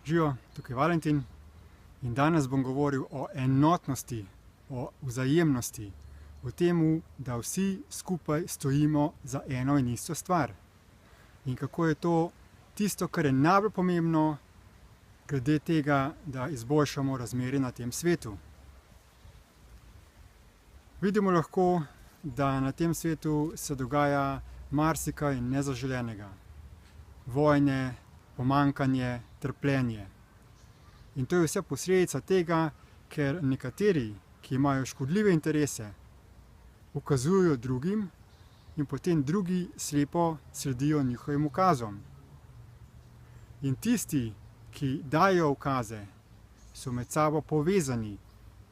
Živijo, tukaj je Valentin in danes bom govoril o enotnosti, o vzajemnosti, o tem, da vsi skupaj stojimo za eno in isto stvar. In kako je to tisto, kar je najbolj pomembno glede tega, da izboljšamo razmere na tem svetu. Vidimo lahko, da na tem svetu se dogaja marsikaj nezaželenega. Vojne, pomanjkanje, trpljenje. In to je vse posledica tega, ker nekateri, ki imajo škodljive interese, ukazujejo drugim in potem drugi slepo sledijo njihovim ukazom. In tisti, ki dajo ukaze, so med sabo povezani.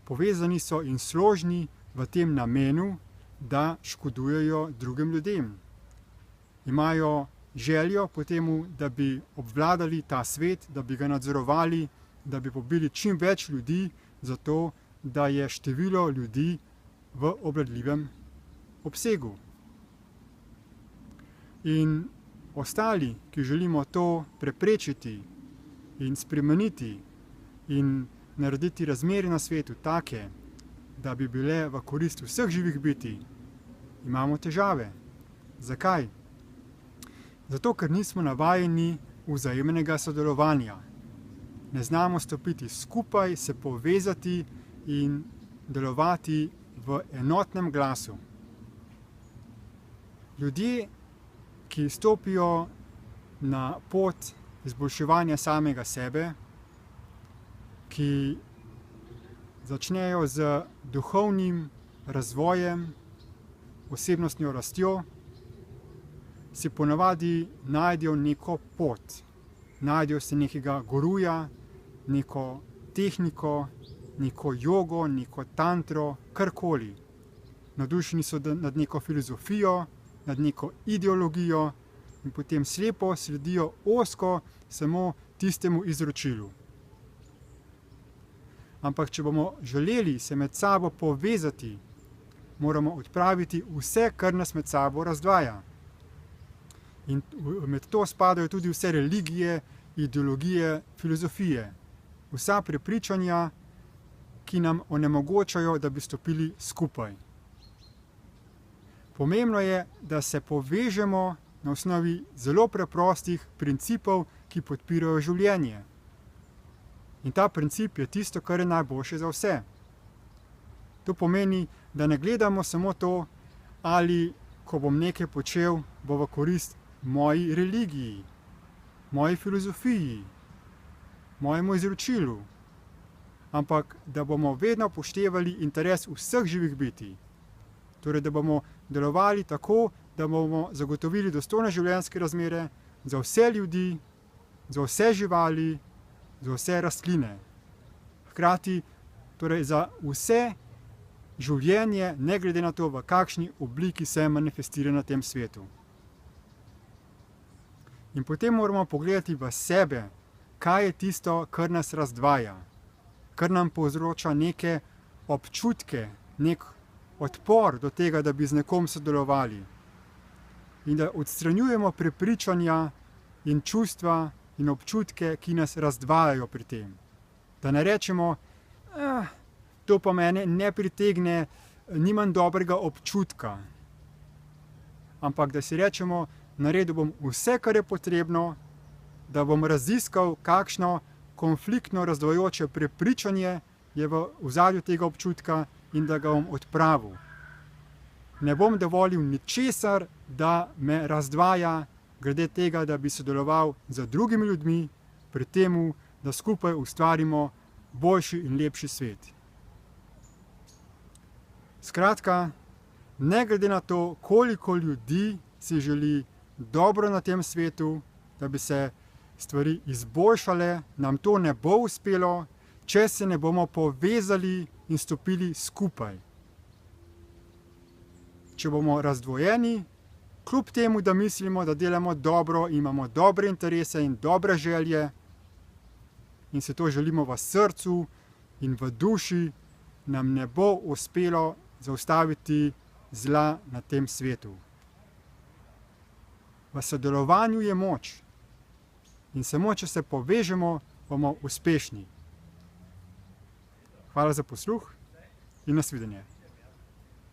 Povezani so in složni v tem namenu, da škodujejo drugim ljudem. Imajo željo po temu, da bi obvladali ta svet, da bi ga nadzorovali, da bi pobili čim več ljudi, zato da je število ljudi v obvladljivem obsegu. In ostali, ki želimo to preprečiti in spremeniti in narediti razmere na svetu take, da bi bile v korist vseh živih bitij, imamo težave. Zakaj? Zato, ker nismo navajeni vzajemnega sodelovanja. Ne znamo stopiti skupaj, se povezati in delovati v enotnem glasu. Ljudje, ki stopijo na pot izboljševanja samega sebe, ki začnejo z duhovnim razvojem, osebnostno rastjo, si ponavadi najdejo neko pot. Najdejo si nekega guruja, neko tehniko, neko jogo, neko tantro, karkoli. Navdušeni so nad neko filozofijo, nad neko ideologijo in potem slepo sledijo ozko samo tistemu izročilu. Ampak če bomo želeli se med sabo povezati, moramo odpraviti vse, kar nas med sabo razdvaja. In med to spadajo tudi vse religije, ideologije, filozofije. Vsa prepričanja, ki nam onemogočajo, da bi stopili skupaj. Pomembno je, da se povežemo na osnovi zelo preprostih principov, ki podpirajo življenje. In ta princip je tisto, kar je najboljše za vse. To pomeni, da ne gledamo samo to, ali ko bom nekaj počel, bo v korist moji religiji, moji filozofiji, mojemu izročilu, ampak da bomo vedno upoštevali interes vseh živih bitij. Torej, da bomo delovali tako, da bomo zagotovili dostojne življenjske razmere za vse ljudi, za vse živali, za vse rastline. Hkrati torej za vse življenje, ne glede na to, v kakšni obliki se manifestira na tem svetu. In potem moramo pogledati v sebe, kaj je tisto, kar nas razdvaja, kar nam povzroča neke občutke, nek odpor do tega, da bi z nekom sodelovali. In da odstranjujemo prepričanja in čustva in občutke, ki nas razdvajajo pri tem. Da ne rečemo, to pa mene ne pritegne, nimam dobrega občutka. Ampak da si rečemo, naredil bom vse, kar je potrebno, da bom raziskal, kakšno konfliktno razdvajajoče prepričanje je v ozadju tega občutka in da ga bom odpravil. Ne bom dovolil ničesar, da me razdvaja glede tega, da bi sodeloval z drugimi ljudmi pri temu, da skupaj ustvarimo boljši in lepši svet. Skratka, ne glede na to, koliko ljudi si želi dobro na tem svetu, da bi se stvari izboljšale, nam to ne bo uspelo, če se ne bomo povezali in stopili skupaj. Če bomo razdvojeni, kljub temu, da mislimo, da delamo dobro, imamo dobre interese in dobre želje in se to želimo v srcu in v duši, nam ne bo uspelo zaustaviti zla na tem svetu. V sodelovanju je moč. In samo, če se povežemo, bomo uspešni. Hvala za posluh in nasvidenje.